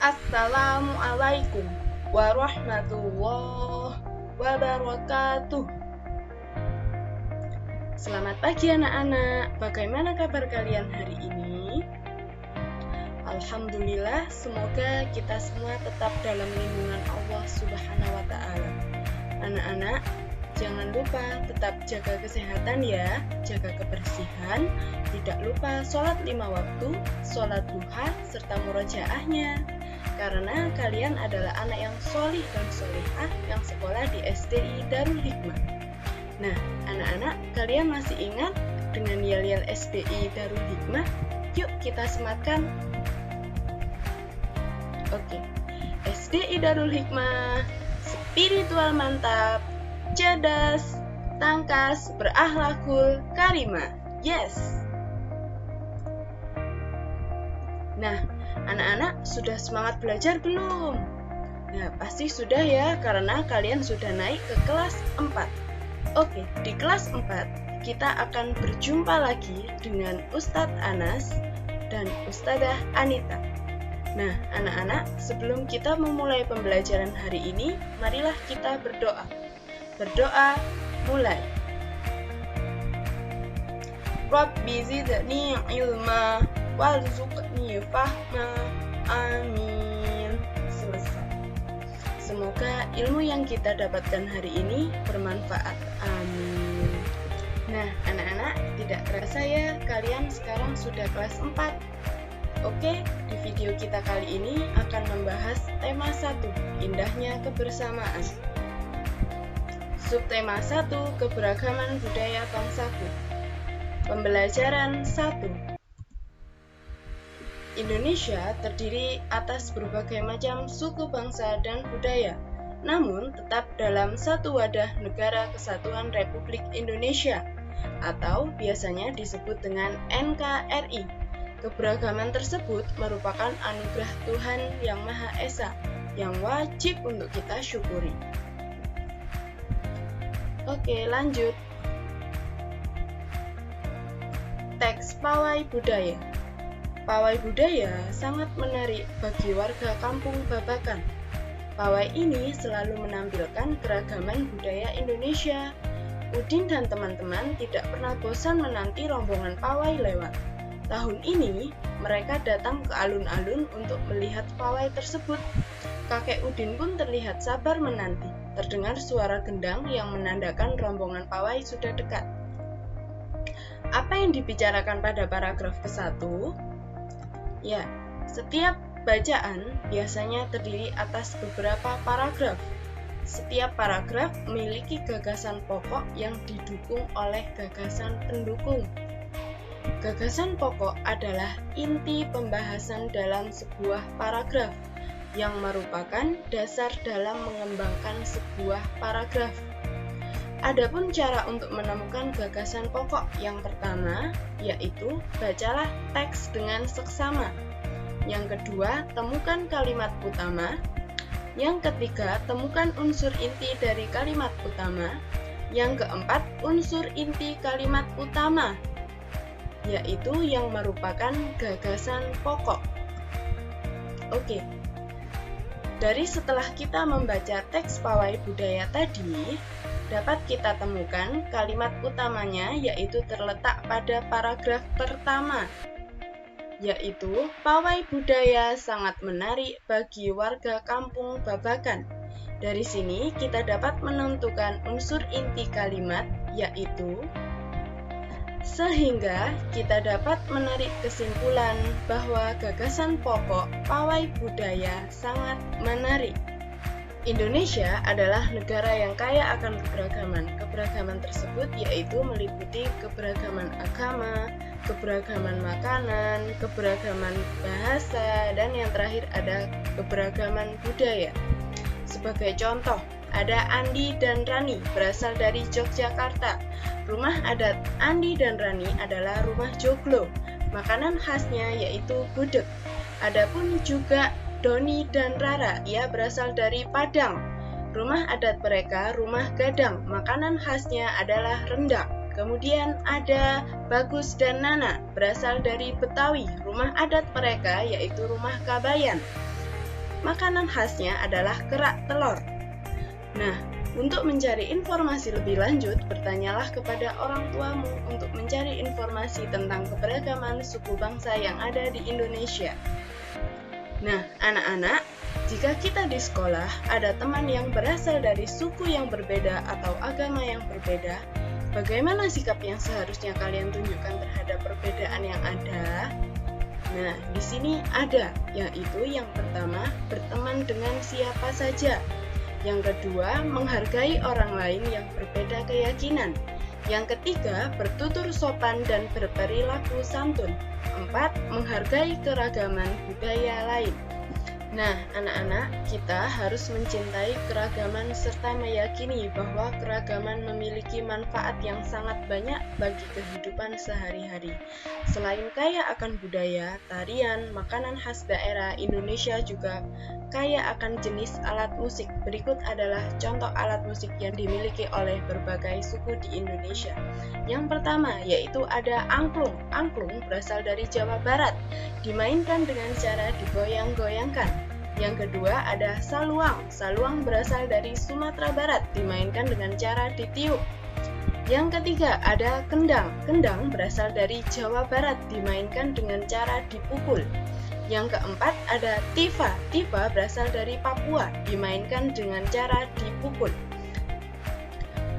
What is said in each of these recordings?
Assalamualaikum warahmatullahi wabarakatuh. Selamat pagi anak-anak, bagaimana kabar kalian hari ini? Alhamdulillah, semoga kita semua tetap dalam lindungan Allah Subhanahu wa Ta'ala. Anak-anak, jangan lupa tetap jaga kesehatan ya, jaga kebersihan, tidak lupa sholat 5 waktu, sholat duha, serta murojaahnya. Karena kalian adalah anak yang sholih dan sholihah yang sekolah di SDI Darul Hikmah. Nah, anak-anak, kalian masih ingat dengan yel-yel SDI Darul Hikmah? Yuk kita sematkan. Oke, SDI Darul Hikmah, spiritual mantap, cerdas, tangkas, berakhlakul, karimah. Yes. Nah, anak-anak sudah semangat belajar belum? Nah, pasti sudah ya, karena kalian sudah naik ke kelas 4. Oke, di kelas 4 kita akan berjumpa lagi dengan Ustadz Anas dan Ustadzah Anita. Nah, anak-anak, sebelum kita memulai pembelajaran hari ini, marilah kita berdoa. Berdoa, mulai. Rabbi zidni ilma warzuqni fahma. Amin. Selesai. Semoga ilmu yang kita dapatkan hari ini bermanfaat. Amin. Nah, anak-anak, tidak terasa ya, kalian sekarang sudah kelas 4. Oke, di video kita kali ini akan membahas tema 1, indahnya kebersamaan. Subtema 1, keberagaman budaya bangsaku. Pembelajaran 1. Indonesia terdiri atas berbagai macam suku bangsa dan budaya, namun tetap dalam satu wadah Negara Kesatuan Republik Indonesia, atau biasanya disebut dengan NKRI. Keberagaman tersebut merupakan anugerah Tuhan Yang Maha Esa, yang wajib untuk kita syukuri. Oke, lanjut. Teks Pawai Budaya. Pawai budaya sangat menarik bagi warga kampung Babakan. Pawai ini selalu menampilkan keragaman budaya Indonesia. Udin dan teman-teman tidak pernah bosan menanti rombongan pawai lewat. Tahun ini, mereka datang ke alun-alun untuk melihat pawai tersebut. Kakek Udin pun terlihat sabar menanti. Terdengar suara gendang yang menandakan rombongan pawai sudah dekat. Apa yang dibicarakan pada paragraf ke-1? Ya, setiap bacaan biasanya terdiri atas beberapa paragraf. Setiap paragraf memiliki gagasan pokok yang didukung oleh gagasan pendukung. Gagasan pokok adalah inti pembahasan dalam sebuah paragraf, yang merupakan dasar dalam mengembangkan sebuah paragraf. Adapun cara untuk menemukan gagasan pokok yang pertama, yaitu bacalah teks dengan seksama. Yang kedua, temukan kalimat utama. Yang ketiga, temukan unsur inti dari kalimat utama. Yang keempat, unsur inti kalimat utama, yaitu yang merupakan gagasan pokok. Oke. Dari setelah kita membaca teks pawai budaya tadi, dapat kita temukan kalimat utamanya yaitu terletak pada paragraf pertama, yaitu pawai budaya sangat menarik bagi warga kampung Babakan. Dari sini kita dapat menentukan unsur inti kalimat, yaitu sehingga kita dapat menarik kesimpulan bahwa gagasan pokok pawai budaya sangat menarik. Indonesia adalah negara yang kaya akan keberagaman. Keberagaman tersebut yaitu meliputi keberagaman agama, keberagaman makanan, keberagaman bahasa, dan yang terakhir ada keberagaman budaya. Sebagai contoh, ada Andi dan Rani berasal dari Yogyakarta. Rumah adat Andi dan Rani adalah rumah joglo. Makanan khasnya yaitu gudeg. Adapun juga Doni dan Rara, ia berasal dari Padang. Rumah adat mereka rumah gadang. Makanan khasnya adalah rendang. Kemudian ada Bagus dan Nana, berasal dari Betawi. Rumah adat mereka yaitu rumah Kabayan. makanan khasnya adalah kerak telur. Nah, untuk mencari informasi lebih lanjut, bertanyalah kepada orang tuamu untuk mencari informasi tentang keberagaman suku bangsa yang ada di Indonesia. Nah, anak-anak, jika kita di sekolah ada teman yang berasal dari suku yang berbeda atau agama yang berbeda, bagaimana sikap yang seharusnya kalian tunjukkan terhadap perbedaan yang ada? Nah, di sini ada, yaitu yang pertama, berteman dengan siapa saja. Yang kedua, menghargai orang lain yang berbeda keyakinan. Yang ketiga, bertutur sopan dan berperilaku santun. 4. Menghargai keragaman budaya lain. Nah, anak-anak, kita harus mencintai keragaman serta meyakini bahwa keragaman memiliki manfaat yang sangat banyak bagi kehidupan sehari-hari. Selain kaya akan budaya, tarian, makanan khas daerah Indonesia juga kaya akan jenis alat musik. Berikut adalah contoh alat musik yang dimiliki oleh berbagai suku di Indonesia. Yang pertama yaitu ada angklung. Angklung berasal dari Jawa Barat, dimainkan dengan cara digoyang-goyangkan. Yang kedua ada saluang. Saluang berasal dari Sumatera Barat, dimainkan dengan cara ditiup. Yang ketiga ada kendang. Kendang berasal dari Jawa Barat, dimainkan dengan cara dipukul. Yang keempat ada tifa. Tifa berasal dari Papua, dimainkan dengan cara dipukul.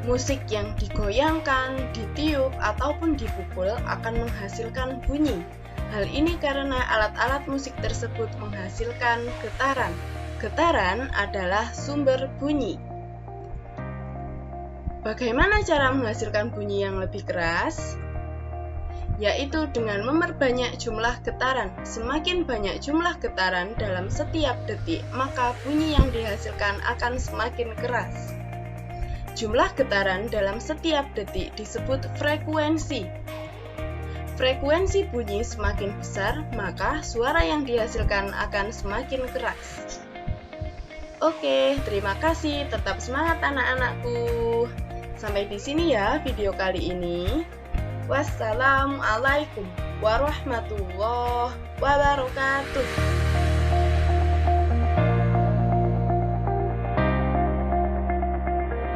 Musik yang digoyangkan, ditiup, ataupun dipukul akan menghasilkan bunyi. Hal ini karena alat-alat musik tersebut menghasilkan getaran. Getaran adalah sumber bunyi. Bagaimana cara menghasilkan bunyi yang lebih keras? Yaitu dengan memperbanyak jumlah getaran. Semakin banyak jumlah getaran dalam setiap detik, maka bunyi yang dihasilkan akan semakin keras. Jumlah getaran dalam setiap detik disebut frekuensi. Frekuensi bunyi semakin besar, maka suara yang dihasilkan akan semakin keras. Oke, terima kasih. Tetap semangat anak-anakku. Sampai di sini ya video kali ini. Wassalamualaikum warahmatullahi wabarakatuh.